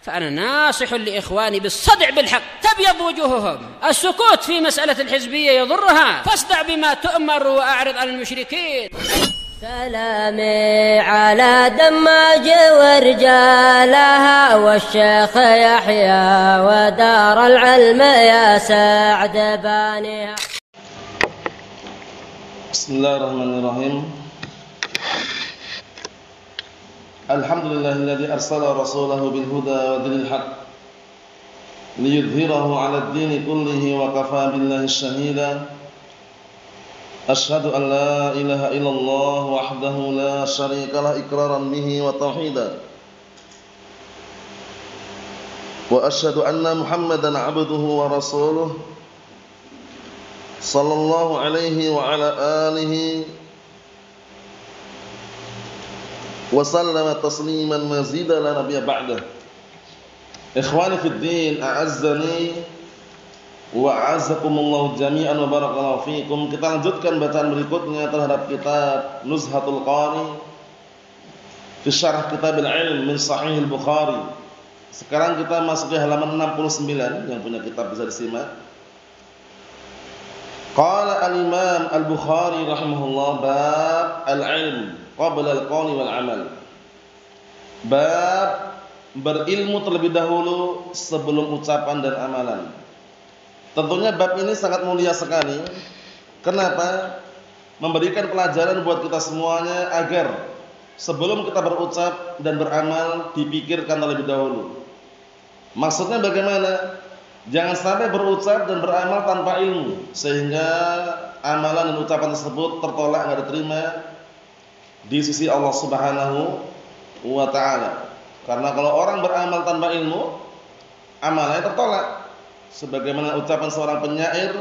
فأنا ناصح لإخواني بالصدع بالحق تبيض وجوههم. السكوت في مسألة الحزبية يضرها، فاصدع بما تؤمر وأعرض عن المشركين. سلامي على دماج ورجالها والشيخ يحيى ودار العلم يا سعد بانيها. بسم الله الرحمن الرحيم. الحمد لله الذي أرسل رسوله بالهدى ودين الحق ليظهره على الدين كله وكفى بالله شهيدا. أشهد أن لا إله إلا الله وحده لا شريك له إقرارا به وتوحيدا، وأشهد أن محمدا عبده ورسوله صلى الله عليه وعلى آله وسلم تسليما مزيدا لا نبي بعده. إخواني في الدين أعزني wa a'azzakumullahu jami'an wa barakallahu fiikum. Kita lanjutkan bacaan berikutnya terhadap kitab Nuzhatul Qari fi syarah kitab al-ilm min Sahih al-Bukhari. Sekarang kita masuk ke halaman 69, yang punya kitab bisa disimak. Qala al-Imam al-Bukhari rahimahullah, bab al-ilm qabla al-qawli wal amal. Bab berilmu terlebih dahulu sebelum ucapan dan amalan. Tentunya bab ini sangat mulia sekali. Kenapa? Memberikan pelajaran buat kita semuanya agar sebelum kita berucap dan beramal dipikirkan terlebih dahulu. Maksudnya bagaimana? Jangan sampai berucap dan beramal tanpa ilmu, sehingga amalan dan ucapan tersebut tertolak, enggak diterima di sisi Allah Subhanahu wa taala. Karena kalau orang beramal tanpa ilmu, amalannya tertolak. Sebagaimana ucapan seorang penyair,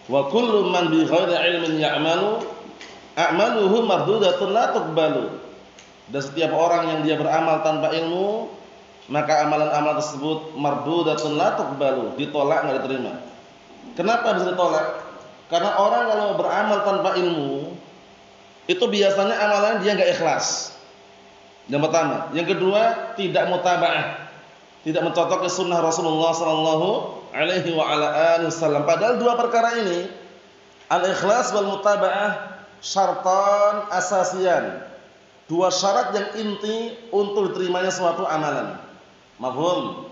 wa kullu man bi ghairi ilmin ya'malu a'maluhu mardudatun la tuqbalu. Dan setiap orang yang dia beramal tanpa ilmu, maka amalan-amalan tersebut mardudatun la tuqbalu, ditolak, enggak diterima. Kenapa bisa ditolak? Karena orang kalau beramal tanpa ilmu, itu biasanya amalan dia enggak ikhlas. Yang pertama, yang kedua tidak mutaba'ah. Tidak mencocokkan sunnah Rasulullah sallallahu alaihi wa ala alihi wasallam. Padahal dua perkara ini, al-ikhlas wal mutaba'ah, syartan asasian. Dua syarat yang inti untuk diterimanya suatu amalan. Mafhum?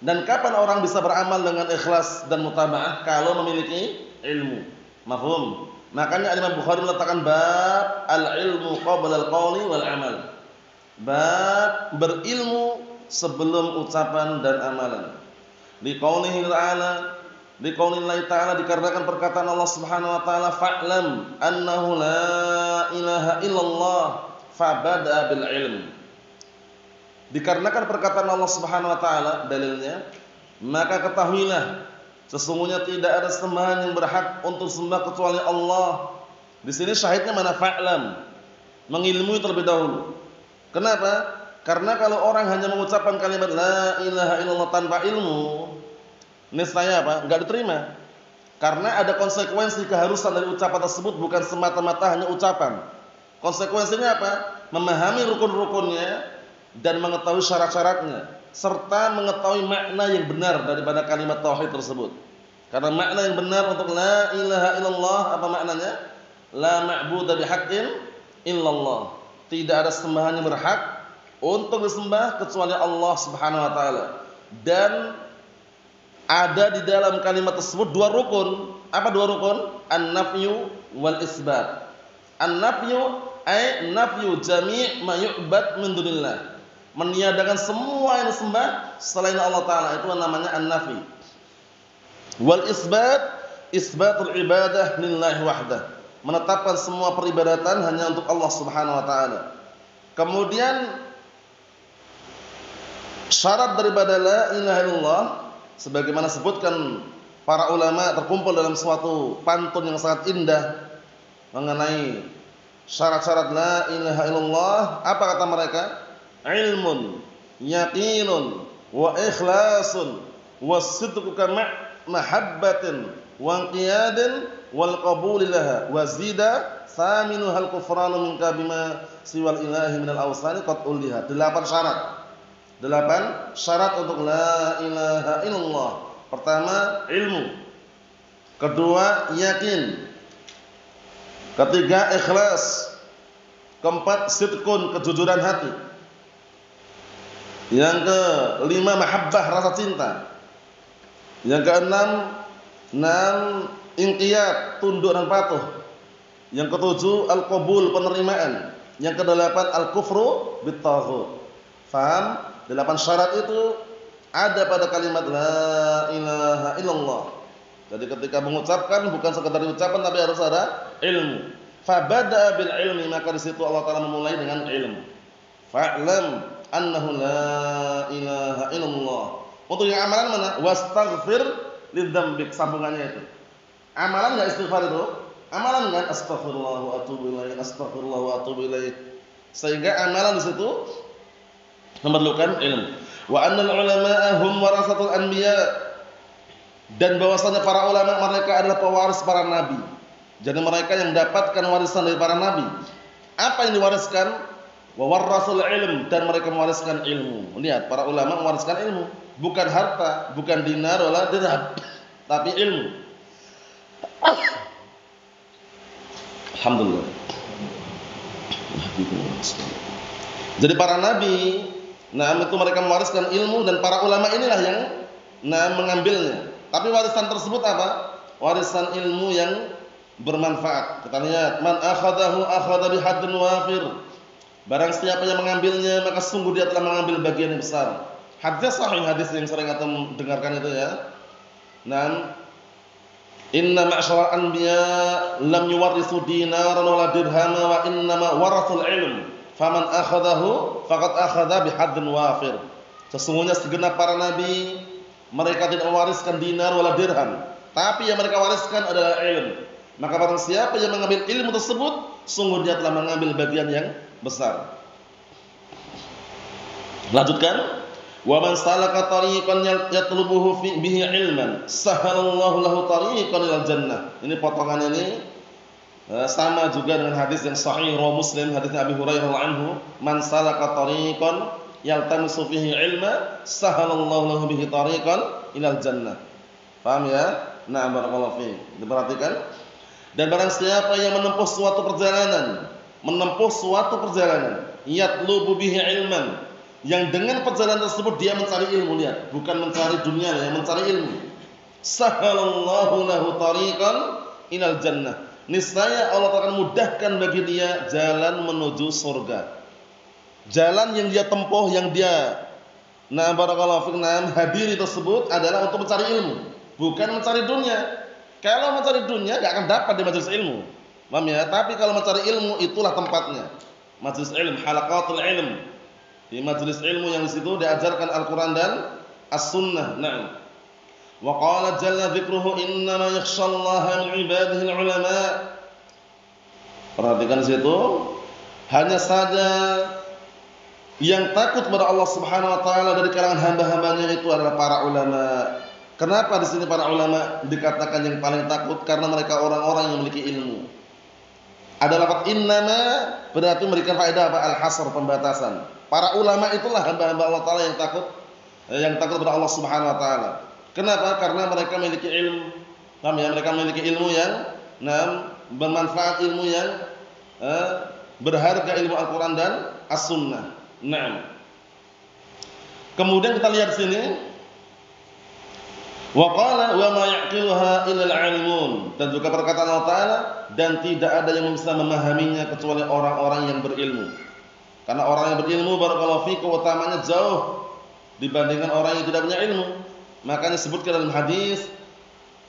Dan kapan orang bisa beramal dengan ikhlas dan mutaba'ah? Kalau memiliki ilmu. Mafhum? Makanya Imam Bukhari meletakkan bab al-ilmu qabla al-qawli wal amal. Bab berilmu sebelum ucapan dan amalan. Liqaulihi ta'ala, liqaulillahi ta'ala, dikarenakan perkataan Allah Subhanahu wa taala, fa'lam annahu la ilaha illallah fabada bil ilm. Dikarenakan perkataan Allah Subhanahu wa taala, dalilnya, maka ketahuilah sesungguhnya tidak ada sembahan yang berhak untuk sembah kecuali Allah. Di sini syahidnya mana? Fa'lam, mengilmui terlebih dahulu. Kenapa? Karena kalau orang hanya mengucapkan kalimat la ilaha illallah tanpa ilmu, niscaya apa? Enggak diterima. Karena ada konsekuensi keharusan dari ucapan tersebut, bukan semata-mata hanya ucapan. Konsekuensinya apa? Memahami rukun-rukunnya dan mengetahui syarat-syaratnya, serta mengetahui makna yang benar daripada kalimat tauhid tersebut. Karena makna yang benar untuk la ilaha illallah apa maknanya? La ma'budu bihaqqin illallah. Tidak ada sembahan yang berhak untuk disembah kecuali Allah Subhanahu wa taala. Dan ada di dalam kalimat tersebut dua rukun. Apa dua rukun? An-nafyu wal isbat. An-nafyu ay nafyu jami' ma yu'bad min dunillah. Meniadakan semua yang disembah selain Allah taala, itu namanya an-nafi. Wal isbat, isbatul ibadah lillahi wahdah. Menetapkan semua peribadatan hanya untuk Allah Subhanahu wa taala. Kemudian syarat daripada la ilaha illallah, sebagaimana sebutkan para ulama terkumpul dalam suatu pantun yang sangat indah mengenai syarat-syarat la ilaha illallah. Apa kata mereka? Ilmun, yaqinun, wa ikhlasun, wa sidqu kama mahabbatin, wa qiyadin, wal qabul laha, wa zida thaminu hal kufranu minka bima siwal ilahi minal awsani qad uliha. 8 syarat. 8 syarat untuk la ilaha illallah. Pertama, ilmu. Kedua, yakin. Ketiga, ikhlas. Keempat, sidqun, kejujuran hati. Yang kelima, mahabbah, rasa cinta. Yang keenam, inqiyad, tunduk dan patuh. Yang ketujuh, al-qabul, penerimaan. Yang kedelapan, al-kufru bit-taghut. Faham? 8 syarat itu ada pada kalimat la ilaha illallah. Jadi ketika mengucapkan bukan sekedar ucapan tapi harus ada ilmu. Fabada bil ilmi, maka di situ Allah Taala memulai dengan ilmu. Fa'lam annahu la ilaha illallah. Untuk yang amalan mana? Wastaghfir lidzambik, sambungannya itu. Amalan enggak istighfar itu? Amalan kan astaghfirullah wa atubu ilaih, astaghfirullah wa atubu ilaih. Sehingga amalan di situ memerlukan ilmu. Wa annal ulama'a hum warasatul anbiya, dan bahwasanya para ulama mereka adalah pewaris para nabi. Jadi mereka yang mendapatkan warisan dari para nabi. Apa yang diwariskan? Wa warasul ilm, dan mereka mewariskan ilmu. Lihat, para ulama mewariskan ilmu, bukan harta, bukan dinar wala dirham, tapi ilmu. Alhamdulillah. Jadi para nabi, itu mereka mewariskan ilmu, dan para ulama inilah yang mengambilnya. Tapi warisan tersebut apa? Warisan ilmu yang bermanfaat. Kita lihat, man akhadahu akhadha bihaddin wafir. Barang siapa yang mengambilnya, maka sungguh dia telah mengambil bagian yang besar. Hadis sahih, hadis yang sering kita dengarkan itu ya. Inna ma'syaral anbiya lam yuwarrisu dinaran wala dirhama wa innama warasul ilm. Faman akhadahu faqad akhadha bihaddin wafir. Sesungguhnya segenap para nabi mereka tidak mewariskan dinar wala dirham, tapi yang mereka wariskan adalah ilmu. Maka barang siapa yang mengambil ilmu tersebut, sungguh dia telah mengambil bagian yang besar. Lanjutkan. Wa man salaka tariqan yatlubuhu bihi ilman, sahalallahu lahu tariqan ilal jannah. Ini potongan ini sama juga dengan hadis yang sahih riwayat Muslim, hadisnya Abi Hurairah anhu, man salaka tariqan yaltamisu fihi ilma, sahalallahu lahu bihi tariqan ilal jannah. Paham ya? Nah, barakallahu fiik. Diperhatikan. Dan barang siapa yang menempuh suatu perjalanan, yatlubu bihi ilman, yang dengan perjalanan tersebut dia mencari ilmu, lihat, bukan mencari dunia, yang mencari ilmu. Sahalallahu lahu tariqan ilal jannah. Niscaya Allah akan mudahkan bagi dia jalan menuju surga. Jalan yang dia tempuh, yang dia barakallahu fiik, hadiri tersebut adalah untuk mencari ilmu, bukan mencari dunia. Kalau mencari dunia enggak akan dapat di majelis ilmu. Paham ya? Tapi kalau mencari ilmu, itulah tempatnya. Majelis ilmu, halaqatul ilm. Di majelis ilmu yang di situ diajarkan Al-Qur'an dan As-Sunnah. Naam. Wa qala jalla dzikruhu innama yakhshallaha min ibadihi al-ulama. Perhatikan situ, hanya saja yang takut kepada Allah Subhanahu wa taala dari kalangan hamba-hambanya itu adalah para ulama. Kenapa di sini para ulama dikatakan yang paling takut? Karena mereka orang-orang yang memiliki ilmu. Ada lafaz innama berarti memberikan faedah apa? Al-hasr, pembatasan. Para ulama itulah hamba-hamba Allah Taala yang takut kepada Allah Subhanahu wa taala. Kenapa? Karena mereka memiliki ilmu. Paham ya? Mereka memiliki ilmu yang bermanfaat, ilmu yang berharga, ilmu Al-Qur'an dan As-Sunnah. Naam. Kemudian kita lihat sini, wa qala wa ma yaqiluha illa al-alimun, dan juga perkataan Allah Taala, dan tidak ada yang bisa memahaminya kecuali orang-orang yang berilmu. Karena orang yang berilmu barakallahu fiik keutamanya jauh dibandingkan orang yang tidak punya ilmu. Makanya disebutkan dalam hadis,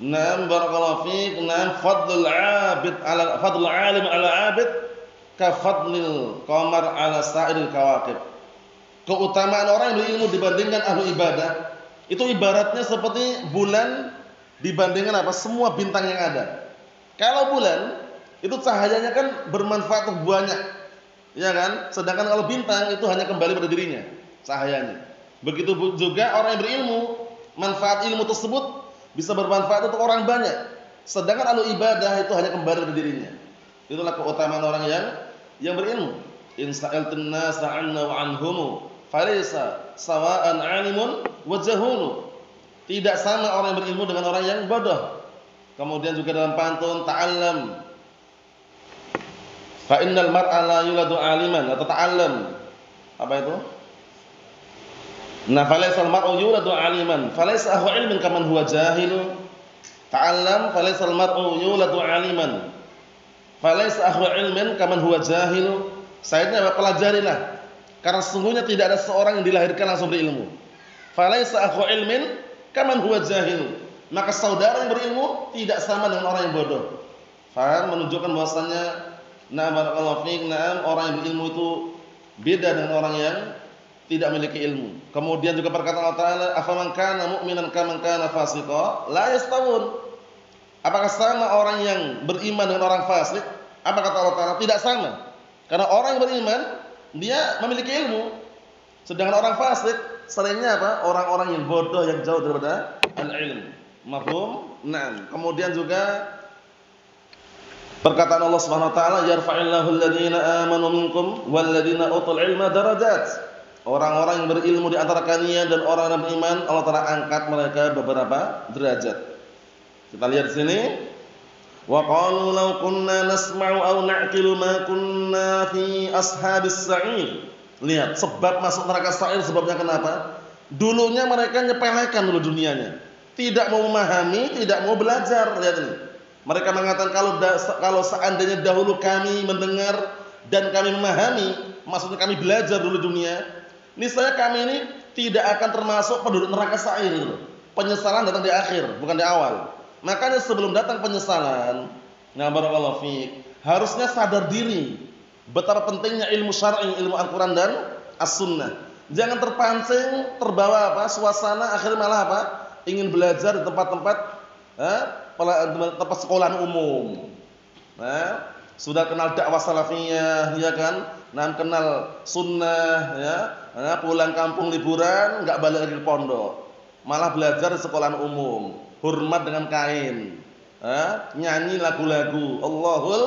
barakallahu fiik, fadlul alim ala abid ka fadlil qamar ala sa'iril kawakib. Keutamaan orang yang berilmu dibandingkan ahli ibadah itu ibaratnya seperti bulan dibandingkan semua bintang yang ada. Kalau bulan itu cahayanya kan bermanfaat banyak, ya kan? Sedangkan kalau bintang itu hanya kembali pada dirinya cahayanya. Begitu juga orang yang berilmu, manfaat ilmu tersebut bisa bermanfaat untuk orang banyak. Sedangkan ahli ibadah itu hanya kembali pada dirinya. Itulah keutamaan orang yang berilmu. In sa'altun nasa 'anna wa 'anhum falaysa sawa'an 'alimun wa jahulu. Tidak sama orang yang berilmu dengan orang yang bodoh. Kemudian juga dalam pantun ta'allam. Fa innal mar'a la yuladu 'aliman atau ta'allam. Apa itu? Nah, falaisal mar'u yuladu 'aliman, falaisa ahwa 'ilmin kaman huwa jahil. Ta'allam falaisal mar'u yuladu 'aliman, falaisa ahwa 'ilmin kaman huwa jahil. Sayyidina pelajarilah, karena sesungguhnya tidak ada seorang yang dilahirkan langsung berilmu. Falaisa ahwa 'ilmin kaman huwa jahil. Maka saudara yang berilmu tidak sama dengan orang yang bodoh. Faham? Menunjukkan bahwasannya na'am barakallahu fiik, na'am orang yang berilmu itu beda dengan orang yang tidak memiliki ilmu. Kemudian juga perkataan Allah Ta'ala, afaman kana mu'minan kaman kana fasiqa la yastawun. Apakah sama orang yang beriman dengan orang fasik? Apa kata Allah Ta'ala? Tidak sama. Karena orang yang beriman dia memiliki ilmu. Sedangkan orang fasik seringnya apa? Orang-orang yang bodoh yang jauh daripada al-ilm. Mafhum? Naam. Kemudian juga perkataan Allah Subhanahu wa taala, yarfa'illahu alladziina aamanu minkum walladziina utul ilma darajat. Orang-orang yang berilmu di antara kalian dan orang yang beriman, Allah Taala angkat mereka beberapa derajat. Kita lihat di sini. Wa qalu law kunna nasma'u aw na'qilu ma kunna fi ashabis sa'ir. Lihat sebab masuk neraka sa'ir, sebabnya kenapa? Dulunya mereka nyepelekan dulu dunianya. Tidak mau memahami, tidak mau belajar. Lihat ini. Mereka mengatakan kalau seandainya dahulu kami mendengar dan kami memahami, maksudnya kami belajar dulu dunia, niscaya kami ini tidak akan termasuk penduduk neraka sa'ir itu. Penyesalan datang di akhir, bukan di awal. Makanya sebelum datang penyesalan, nah barakallahu fiik, harusnya sadar diri betapa pentingnya ilmu syar'i, ilmu Al-Qur'an dan As-Sunnah. Jangan terpancing, terbawa apa? Suasana akhirnya malah apa? Ingin belajar di tempat-tempat tempat sekolahan umum. Nah, sudah kenal dakwah salafiyah, ya kan? Nah, kenal sunnah, ya. Nah, pulang kampung liburan, enggak balik lagi ke pondok. Malah belajar di sekolahan umum, hormat dengan kain. Nyanyi lagu-lagu. Allahul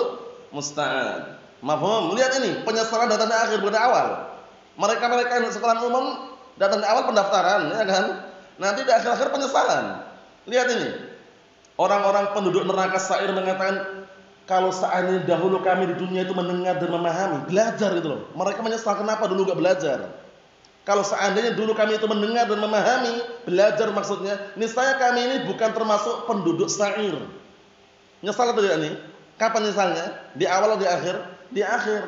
musta'an. Mafhum? Lihat ini, penyesalan datang di akhir, bukan di awal. Mereka-mereka yang di sekolahan umum datang di awal pendaftaran, ya kan? Nanti di akhir-akhir penyesalan. Lihat ini. Orang-orang penduduk neraka sa'ir mengatakan, kalau seandainya dahulu kami di dunia itu mendengar dan memahami, belajar itu loh. Mereka menyesal kenapa dulu enggak belajar. Kalau seandainya dulu kami itu mendengar dan memahami, belajar maksudnya, niscaya kami ini bukan termasuk penduduk sa'ir. Nyesal atau tidak nih? Kapan nyesalnya? Di awal atau di akhir? Di akhir.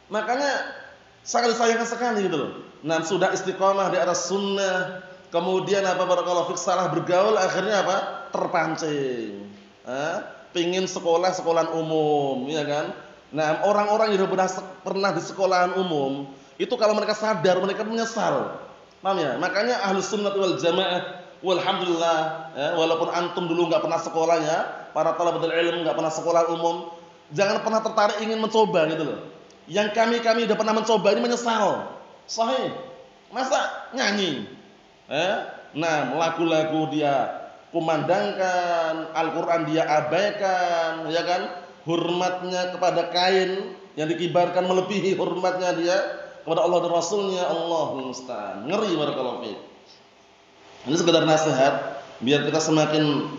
Makanya sangat disayangkan sekali gitu loh. Nah, sudah istiqomah di atas sunnah, kemudian apa barakallahu fik, salah bergaul, akhirnya apa? Terpancing. Pingin sekolahan umum, ya kan? Nah, orang-orang yang pernah di sekolahan umum, itu kalau mereka sadar, mereka menyesal. Paham ya? Makanya Ahlus Sunnah wal Jamaah, walhamdulillah, ya, walaupun antum dulu enggak pernah sekolah ya, para thalabatul ilm enggak pernah sekolah umum, jangan pernah tertarik ingin mencoba gitu loh. Yang kami udah pernah mencoba ini menyesal. Sahih. Masa nyanyi? Nah, lagu-lagu dia kumandangkan, Al-Qur'an dia abaikan, ya kan? Hormatnya kepada kain yang dikibarkan melebihi hormatnya dia kepada Allah dan Rasulnya. Allahul musta'an. Ngeri barakallahu fiik. Ini sekedar nasihat biar kita semakin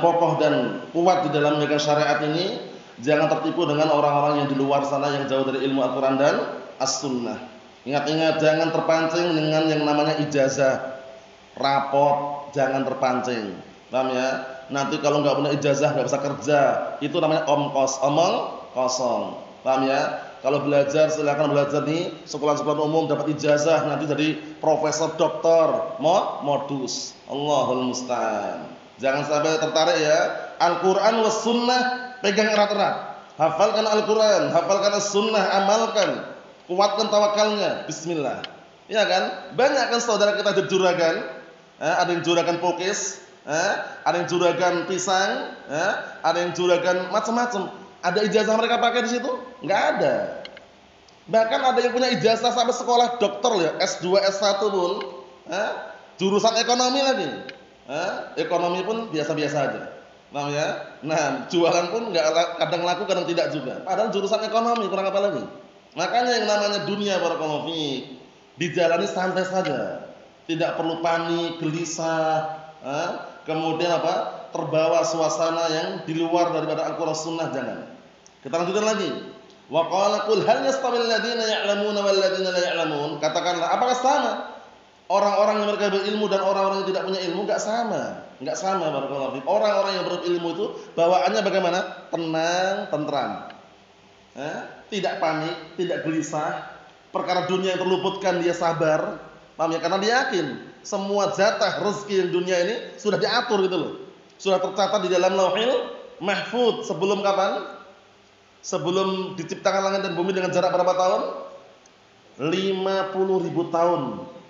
kokoh dan kuat di dalam menjaga syariat ini. Jangan tertipu dengan orang-orang yang di luar sana yang jauh dari ilmu Al-Qur'an dan As-Sunnah. Ingat-ingat, jangan terpancing dengan yang namanya ijazah, rapot, jangan terpancing. Paham ya? Nanti kalau enggak punya ijazah enggak bisa kerja. Itu namanya omong kosong. Paham ya? Kalau belajar silakan belajar di sekolah-sekolah umum, dapat ijazah, nanti jadi profesor, doktor, modus. Allahul musta'an. Jangan sampai tertarik ya. Al-Qur'an was sunnah pegang erat-erat. Hafalkan Al-Qur'an, hafalkan as-sunnah, amalkan. Kuatkan tawakalnya. Bismillah. Ya kan? Banyak kan saudara kita juragan. Ada yang juragan pokis, ada yang juragan pisang, ada yang juragan macam-macam. Ada ijazah mereka pakai di situ? Enggak ada. Bahkan ada yang punya ijazah sampai sekolah dokter ya, S2, S1 pun, jurusan ekonomi lagi. Ekonomi pun biasa-biasa aja. Paham ya? Nah, jualan pun enggak, kadang laku, kadang tidak juga. Padahal jurusan ekonomi, kurang apa lagi? Makanya yang namanya dunia barakallahu fiik, dijalani santai saja, tidak perlu panik, gelisah, kemudian terbawa suasana yang di luar daripada Al-Qur'an Sunnah, jangan. Kita lanjutkan lagi. Wa qala qul hal yastawil ladzina ya'lamuna wal ladzina la ya'lamun. Katakanlah, apakah sama orang-orang yang mereka berilmu dan orang-orang yang tidak punya ilmu? Enggak sama. Enggak sama, barakallahu fiik. Orang-orang yang berilmu itu bawaannya bagaimana? Tenang, tentram. Tidak panik, tidak gelisah. Perkara dunia yang terluputkan dia sabar. Paham ya? Karena dia yakin semua jatah rezeki yang dunia ini sudah diatur gitu loh. Sudah tercatat di dalam Lauhil Mahfuz sebelum kapan? Sebelum diciptakan langit dan bumi dengan jarak berapa tahun? 50.000 tahun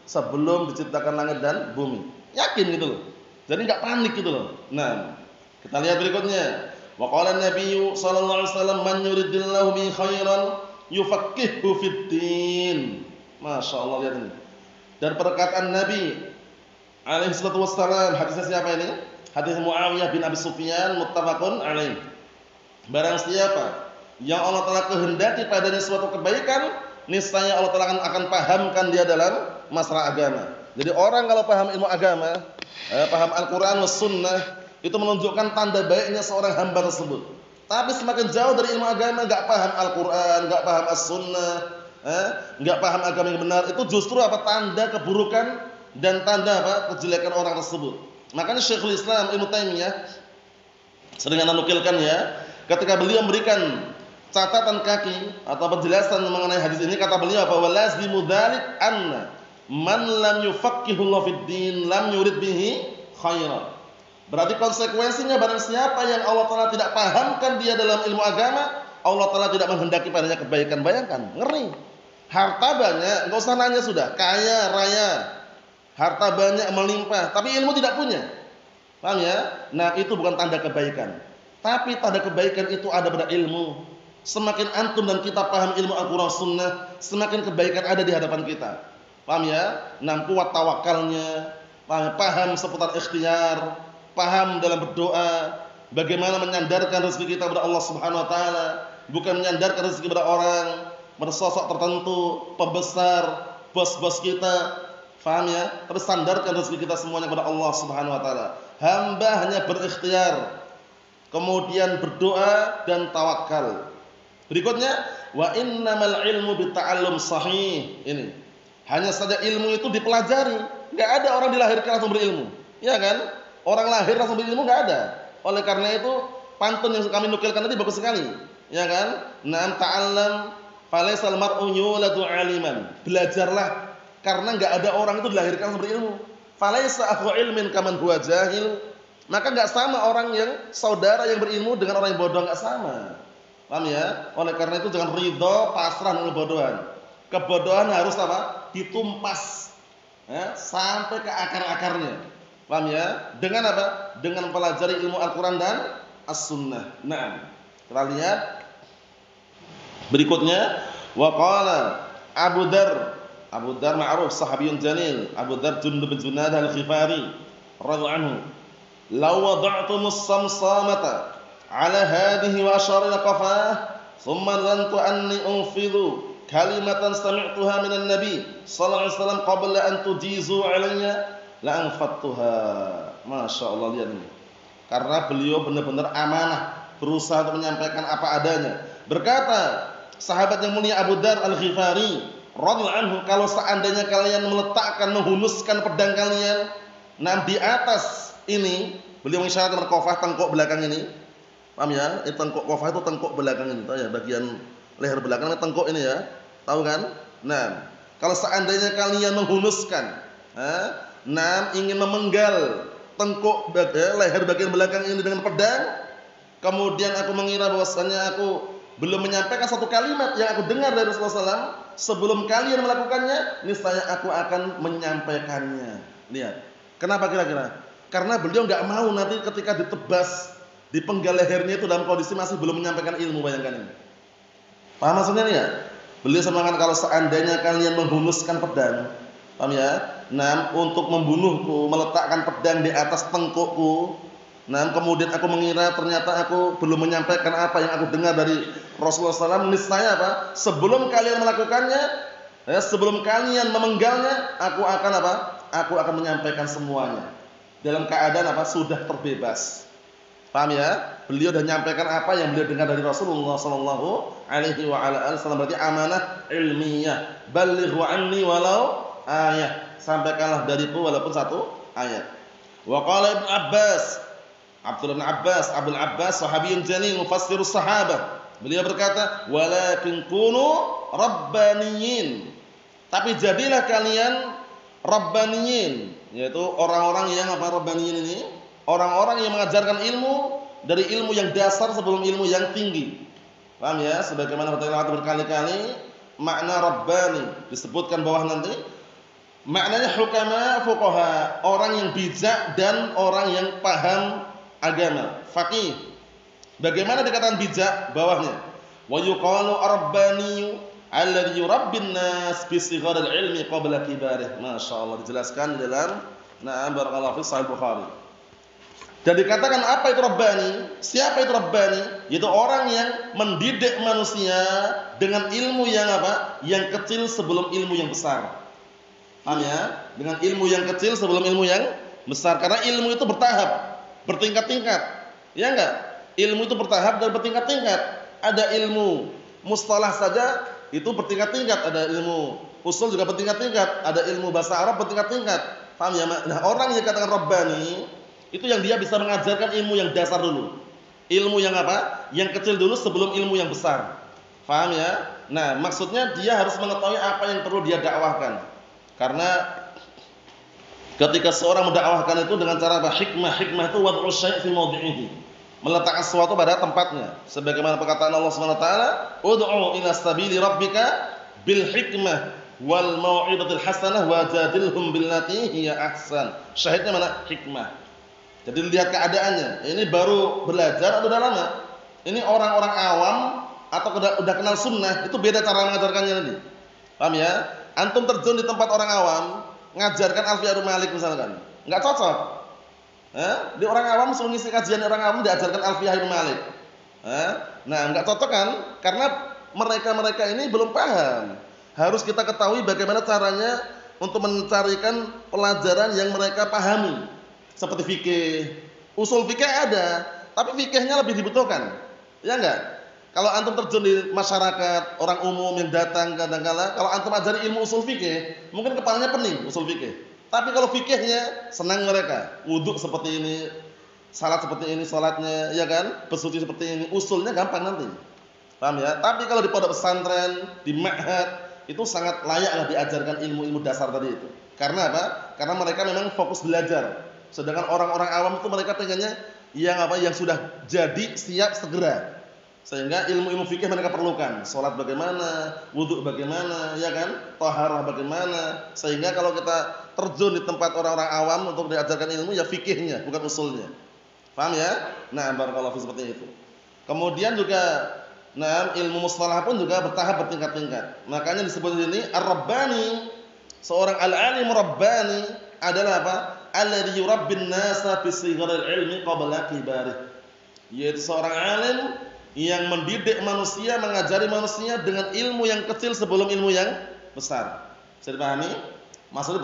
sebelum diciptakan langit dan bumi. Yakin gitu loh. Jadi enggak panik gitu loh. Nah, kita lihat berikutnya. Wa qala an-nabiyyu sallallahu alaihi wasallam man yuridillahu bihi khairan yufaqqihhu fid din. Masyaallah, lihat ini. Dan perkataan Nabi alaihi salatu wassalam, hadisnya siapa ini? Hadis Muawiyah bin Abi Sufyan muttafaqun alaih. Barang siapa yang Allah Ta'ala kehendaki padanya suatu kebaikan, niscaya Allah Ta'ala akan pahamkan dia dalam masalah agama. Jadi orang kalau paham ilmu agama, paham Al-Quran was Sunnah, itu menunjukkan tanda baiknya seorang hamba tersebut. Tapi semakin jauh dari ilmu agama, gak paham Al-Quran, gak paham As-Sunnah, gak paham agama yang benar, itu justru tanda keburukan dan tanda kejelekan orang tersebut. Makanya Syekhul Islam Ibnu Taimiyah sering menukilkan ya, ketika beliau memberikan catatan kaki atau penjelasan mengenai hadis ini, kata beliau bahwa lazimu dzalik anna man lam yufaqqihullahu fid din lam yurid bihi khairan. Berarti konsekuensinya barang siapa yang Allah Ta'ala tidak pahamkan dia dalam ilmu agama, Allah Ta'ala tidak menghendaki padanya kebaikan. Bayangkan, ngeri. Harta banyak, enggak usah nanya sudah, kaya raya, harta banyak melimpah, tapi ilmu tidak punya. Paham ya? Nah, itu bukan tanda kebaikan. Tapi tanda kebaikan itu ada pada ilmu. Semakin antum dan kita paham ilmu Al-Quran Sunnah, semakin kebaikan ada di hadapan kita. Paham ya? Nah, kuat tawakalnya, paham seputar ikhtiar, paham dalam berdoa, bagaimana menyandarkan rezeki kita kepada Allah Subhanahu wa taala, bukan menyandarkan rezeki kepada orang, pada sosok tertentu, pembesar, bos-bos kita. Paham ya? Tapi sandarkan rezeki kita semuanya kepada Allah Subhanahu wa taala. Hamba hanya berikhtiar, kemudian berdoa dan tawakal. Berikutnya, wa innamal ilmu bita'allum sahih. Ini. Hanya saja ilmu itu dipelajari. Enggak ada orang dilahirkan langsung berilmu. Ya kan? Orang lahir langsung berilmu enggak ada. Oleh karena itu, pantun yang kami nukilkan tadi bagus sekali. Ya kan? Na'am ta'allam falaisal mar'u yuladu 'aliman. Belajarlah karena enggak ada orang itu dilahirkan langsung berilmu. Falaisa akhu ilmin kaman huwa jahil. Maka enggak sama orang yang saudara yang berilmu dengan orang yang bodoh, enggak sama. Paham ya? Oleh karena itu jangan ridho pasrah dengan kebodohan. Kebodohan harus ditumpas sampai ke akar-akarnya. Paham ya? Dengan apa? Dengan mempelajari ilmu Al-Quran dan As-Sunnah. Nah, kita lihat berikutnya. Wa qala Abu Dar ma'ruf sahabiyun jalil, Abu Dar Jundub bin Junadah Al-Ghifari radhiyallahu anhu, law wada'tumus samsamata ala hadhihi wa asyara ila qafah thumma lantu anni unfidhu kalimatan sami'tuha minan nabi sallallahu alaihi wasallam qabla an tujizu alayya la anfattuha. Masyaallah, lihat ini. Karena beliau benar-benar amanah, berusaha untuk menyampaikan apa adanya. Berkata sahabat yang mulia Abu Dar Al-Ghifari radhiyallahu anhu, kalau seandainya kalian meletakkan, menghunuskan pedang kalian di atas ini, beliau mengisyaratkan qafah, tengkuk belakang ini. Paham ya? Tengkuk qafah itu tengkuk belakang ini, tahu ya, bagian leher belakang tengkuk ini ya. Tahu kan? Nah, kalau seandainya kalian menghunuskan, ingin memenggal tengkuk leher bagian belakang ini dengan pedang, kemudian aku mengira bahwasanya aku belum menyampaikan satu kalimat yang aku dengar dari Rasulullah SAW, sebelum kalian melakukannya, niscaya aku akan menyampaikannya. Lihat, kenapa kira-kira? Karena beliau nggak mau nanti ketika ditebas, dipenggal lehernya itu dalam kondisi masih belum menyampaikan ilmu. Bayangkan ini. Paham maksudnya nih ya? Beliau sampaikan kalau seandainya kalian menghunuskan pedang, paham ya? Nah, untuk membunuhku, meletakkan pedang di atas tengkukku. Nah, kemudian aku mengira ternyata aku belum menyampaikan apa yang aku dengar dari Rasulullah SAW. Niscaya apa? Sebelum kalian melakukannya, Sebelum kalian memenggalnya, aku akan apa? Aku akan menyampaikan semuanya. Dalam keadaan apa? Sudah terbebas. Paham ya? Beliau sudah menyampaikan apa yang beliau dengar dari Rasulullah sallallahu alaihi wasallam, berarti amanah ilmiah. Ballighu anni walau ayat. Sampaikanlah dariku walaupun satu ayat. Wa qala Ibnu Abbas, Abdullah bin Abbas, Abdul Abbas sahabiyun jalil mufassirus sahabah. Beliau berkata, "Walakin kunu rabbaniyin." Tapi jadilah kalian rabbaniyin, yaitu orang-orang yang apa rabbaniyin ini? Orang-orang yang mengajarkan ilmu dari ilmu yang dasar sebelum ilmu yang tinggi. Paham ya? Sebagaimana kita berkali-kali makna rabbani disebutkan bawah nanti. Maknanya hukama, fuqaha, orang yang bijak dan orang yang paham agama, faqih. Bagaimana dikatakan bijak? Bawahnya. Wa yuqalu ar-rabbani alladhi yurabbin nas bi sigharil ilmi qabla kibarih. Masyaallah dijelaskan di dalam barakallahu fi sahih Bukhari. Dan dikatakan apa itu Rabbani? Siapa itu Rabbani? Yaitu orang yang mendidik manusia dengan ilmu yang apa? Yang kecil sebelum ilmu yang besar. Paham ya? Dengan ilmu yang kecil sebelum ilmu yang besar. Karena ilmu itu bertahap, bertingkat-tingkat. Ya enggak? Ilmu itu bertahap dan bertingkat-tingkat. Ada ilmu mustalah saja itu bertingkat-tingkat. Ada ilmu usul juga bertingkat-tingkat. Ada ilmu bahasa Arab bertingkat-tingkat. Paham ya? Nah, orang yang dikatakan Rabbani itu yang dia bisa mengajarkan ilmu yang dasar dulu. Ilmu yang apa? Yang kecil dulu sebelum ilmu yang besar. Paham ya? Nah, maksudnya dia harus mengetahui apa yang perlu dia dakwahkan. Karena ketika seorang mendakwahkan itu dengan cara apa? Hikmah itu wad'u syai' fi mawdi'ihi. Meletakkan sesuatu pada tempatnya. Sebagaimana perkataan Allah Subhanahu wa taala, "Ud'u ila sabili rabbika bil hikmah wal mau'izatil hasanah wajadilhum billati hiya ahsan." Syahidnya mana? Hikmah. Jadi lihat keadaannya. Ini baru belajar atau udah lama? Ini orang-orang awam atau udah kenal sunnah, itu beda cara mengajarkannya nanti. Paham ya? Antum terjun di tempat orang awam, ngajarkan Alfiyah Ibnu Malik misalkan, nggak cocok. Di orang awam suruh ngisi kajian orang awam diajarkan Alfiyah Ibnu Malik. Nah, nggak cocok kan? Karena mereka ini belum paham. Harus kita ketahui bagaimana caranya untuk mencarikan pelajaran yang mereka pahami. Seperti fikih, usul fikih ada, tapi fikihnya lebih dibutuhkan. Ya enggak? Kalau antum terjun di masyarakat, orang umum yang datang kadang-kala, kalau antum ajari ilmu usul fikih, mungkin kepalanya pening usul fikih. Tapi kalau fikihnya senang mereka. Wudhu seperti ini, salat seperti ini salatnya, ya kan? Bersuci seperti ini, usulnya gampang nanti. Paham ya? Tapi kalau di pondok pesantren, di ma'had, itu sangat layaklah diajarkan ilmu-ilmu dasar tadi itu. Karena apa? Karena mereka memang fokus belajar. Sedangkan orang-orang awam itu mereka pengennya yang apa? Yang sudah jadi siap segera. Sehingga ilmu-ilmu fikih mereka perlukan. Salat bagaimana, wudu bagaimana, ya kan? Taharah bagaimana. Sehingga kalau kita terjun di tempat orang-orang awam untuk diajarkan ilmu ya fikihnya, bukan usulnya. Paham ya? Nah, barakallahu fi seperti itu. Kemudian juga ilmu mustalah pun juga bertahap bertingkat-tingkat. Makanya disebut di sini ar-rabbani, seorang al-alim rabbani adalah apa? Alladhi yurabbin nasa bi sigharil ilmi qabla kibarih. Yaitu seorang alim yang mendidik manusia, mengajari manusia dengan ilmu yang kecil sebelum ilmu yang besar. Bisa dipahami? Maksudnya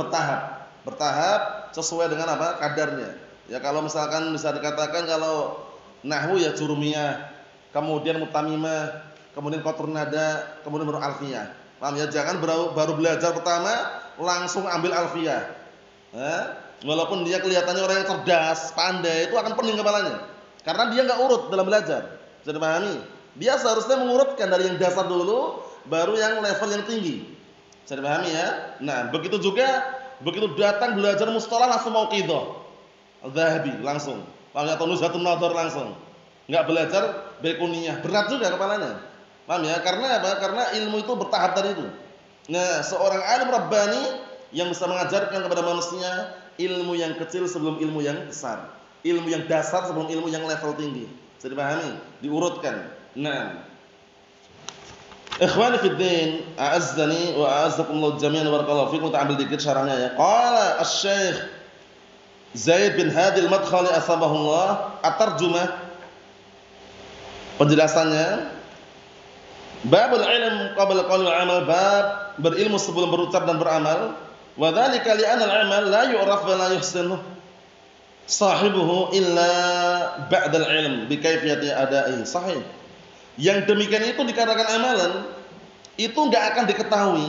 bertahap sesuai dengan apa? Kadarnya. Ya kalau misalkan bisa dikatakan kalau nahwu ya jurumiyah, kemudian mutamimah, kemudian qatrun nada, kemudian baru alfiyah. Paham ya? Jangan baru belajar pertama langsung ambil alfiyah. Walaupun dia kelihatannya orang yang cerdas, pandai, itu akan pening kepalanya. Karena dia enggak urut dalam belajar. Bisa dipahami? Dia seharusnya mengurutkan dari yang dasar dulu, baru yang level yang tinggi. Bisa dipahami ya? Nah, begitu juga begitu datang belajar mustalah langsung mau qidah. Al-Dhahabi langsung. Paham ya? Atau Nuzhatun Nadhar langsung. Enggak belajar Baiquniyah, berat juga kepalanya. Paham ya? Karena apa? Karena ilmu itu bertahap tadi itu. Nah, seorang alim rabbani yang bisa mengajarkan kepada manusia ilmu yang kecil sebelum ilmu yang besar, ilmu yang dasar sebelum ilmu yang level tinggi. Bisa dipahami? Diurutkan. Nah, ikhwani fid din, a'azzani wa a'azzakumullah jami'an barakallahu fikum. Kita ambil dikit syarahnya ya. Qala asy-Syaikh Zaid bin Hadi al-Madkhali asbahullah, at-tarjumah, penjelasannya Babul ilm qabla qauli wal amal, bab berilmu sebelum berucap dan beramal. Wa dzalika li anna al-amal la yu'raf wa la yuhsinu sahibuhu illa ba'da al-ilm bi kayfiyati ada'i. Sahih. Yang demikian itu dikarenakan amalan itu enggak akan diketahui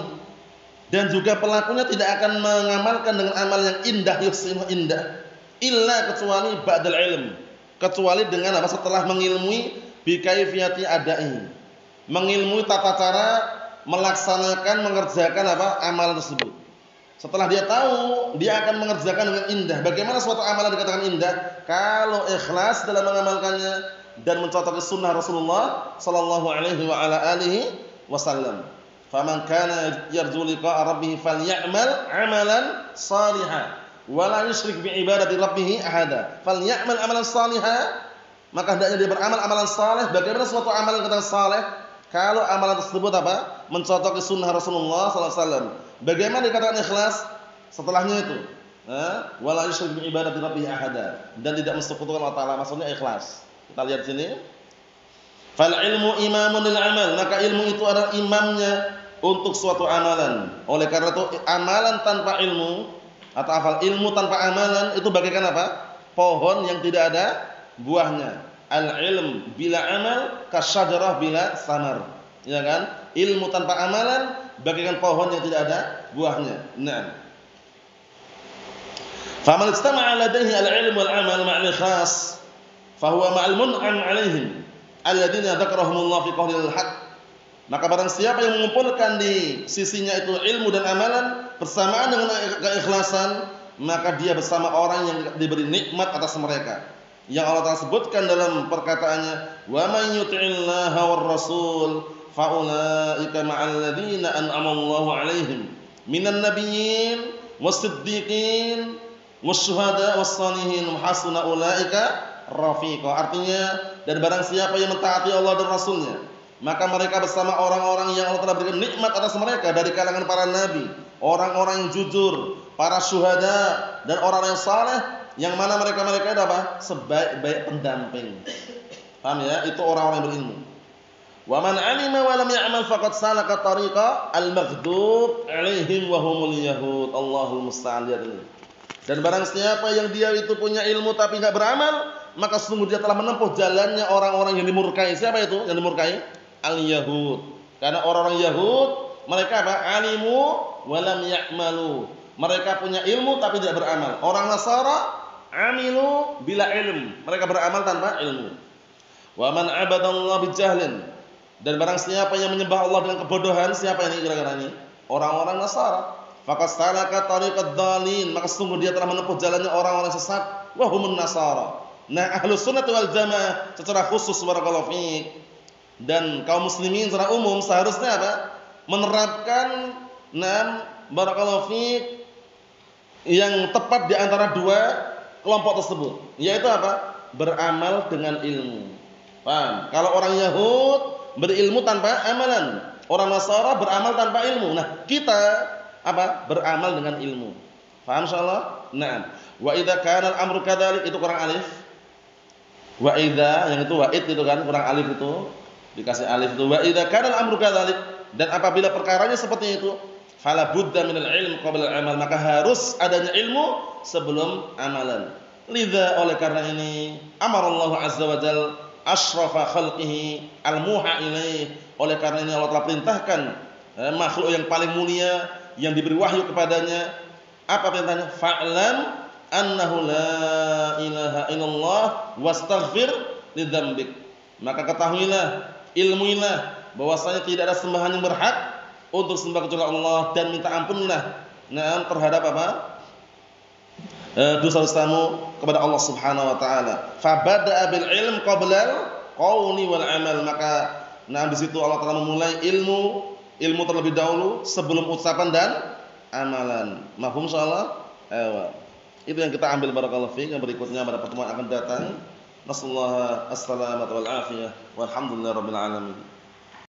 dan juga pelakunya tidak akan mengamalkan dengan amal yang indah, yuhsinu indah, illa kecuali ba'dal ilm, kecuali dengan apa? Setelah mengilmui bi kayfiyati ada'i, mengilmui tata cara melaksanakan, mengerjakan apa? Amal tersebut. Setelah dia tahu, dia akan mengerjakan dengan indah. Bagaimana suatu amalan dikatakan indah? Kalau ikhlas dalam mengamalkannya dan mencocoki sunnah Rasulullah sallallahu alaihi wa ala alihi wasallam. Faman kana yarju liqa'a rabbih falyamal 'amalan shalihan wa la yusyrik bi ibadati rabbih ahada. Falyamal 'amalan shalihan, maka hendaknya dia beramal amalan saleh. Bagaimana suatu amalan kata saleh? Kalau amalan tersebut apa? Mencocoki sunnah Rasulullah sallallahu alaihi wasallam. Bagaimana dikatakan ikhlas? Setelahnya itu, wala yusyrik bi ibadati rabbih ahada, dan tidak mensekutukan Allah Taala, maksudnya ikhlas. Kita lihat sini. Fal ilmu imamun lil amal, maka ilmu itu adalah imamnya untuk suatu amalan. Oleh karena itu amalan tanpa ilmu atau hafal ilmu tanpa amalan itu bagaikan apa? Pohon yang tidak ada buahnya. Al-ilm bila amal kasyajarah bila samar. Ya kan? Ilmu tanpa amalan bagaikan pohon yang tidak ada buahnya. Naam. Faman istama'a ladaihi al-ilm wal amal ma'al ikhlas, fa huwa ma'al mun'am 'alaihim alladziina dzakarahumullah fi qaulil haqq. Maka barang siapa yang mengumpulkan di sisinya itu ilmu dan amalan bersamaan dengan keikhlasan, maka dia bersama orang yang diberi nikmat atas mereka. Yang Allah Ta'ala sebutkan dalam perkataannya, wa man yuti'illaha war rasul fa ulaika ma'al ladzina an'ama Allahu 'alaihim minan nabiyyin was-siddiqin wasyuhada was-shalihin wa hasuna ulaika rafiqa. Artinya, dan barang siapa yang mentaati Allah dan Rasulnya, maka mereka bersama orang-orang yang Allah telah berikan nikmat atas mereka dari kalangan para nabi, orang-orang yang jujur, para syuhada, dan orang-orang yang saleh, yang mana mereka-mereka itu apa? Sebaik-baik pendamping. Paham ya? Itu orang-orang yang berilmu. Wa man 'alima wa lam ya'mal faqad salaka tariqa al-maghdub 'alaihim wa humul yahud. Allahul musta'an. Dan barang siapa yang dia itu punya ilmu tapi enggak beramal, maka sungguh dia telah menempuh jalannya orang-orang yang dimurkai. Siapa itu yang dimurkai? Al-yahud. Karena orang-orang Yahud mereka apa? Alimu wa lam ya'malu. Mereka punya ilmu tapi tidak beramal. Orang Nasara amilu bila ilm, mereka beramal tanpa ilmu. Wa man 'abadallaha bijahlin, dan barang siapa yang menyembah Allah dengan kebodohan, siapa ini kira-kira ini? Orang-orang Nasara. Faqad salaka tariqad dhalin, maka sungguh dia telah menempuh jalannya orang-orang sesat. Wa humun Nasara. Nah, Ahlus Sunnah wal Jamaah secara khusus barakallahu fiik dan kaum muslimin secara umum seharusnya apa? Menerapkan barakallahu fiik yang tepat di antara dua kelompok tersebut, yaitu apa? Beramal dengan ilmu. Paham? Kalau orang Yahud berilmu tanpa amalan, orang Nasara beramal tanpa ilmu. Nah, kita apa? Beramal dengan ilmu. Paham insyaallah? Naam. Wa idza kana al-amru kadzalik, itu kurang alif. Wa idza, yang itu wa'id itu kan kurang alif itu. Dikasih alif itu. Wa idza kana al-amru kadzalik, dan apabila perkaranya seperti itu, fala budda minal ilm qabla al-amal, maka harus adanya ilmu sebelum amalan. Lidza, oleh karena ini, amarallahu azza wa jalla asyrafa khalqihi al-muha ilaih. Oleh karena ini Allah telah perintahkan makhluk yang paling mulia yang diberi wahyu kepadanya. Apa perintahnya? Fa'lam annahu la ilaha illallah wastaghfir lidzambik. Maka ketahuilah, ilmuilah bahwasanya tidak ada sembahan yang berhak untuk sembah kecuali Allah, dan minta ampunlah terhadap apa? Dosa-dosamu kepada Allah Subhanahu wa taala. Fa bada'a bil ilm qabla qauli wal amal, maka di situ Allah telah memulai ilmu terlebih dahulu sebelum ucapan dan amalan. Mafhum insyaallah? Itu yang kita ambil barakallahu fiik. Yang berikutnya pada pertemuan akan datang. Nasallahu as-salamata wal afiyah walhamdulillahirabbil alamin.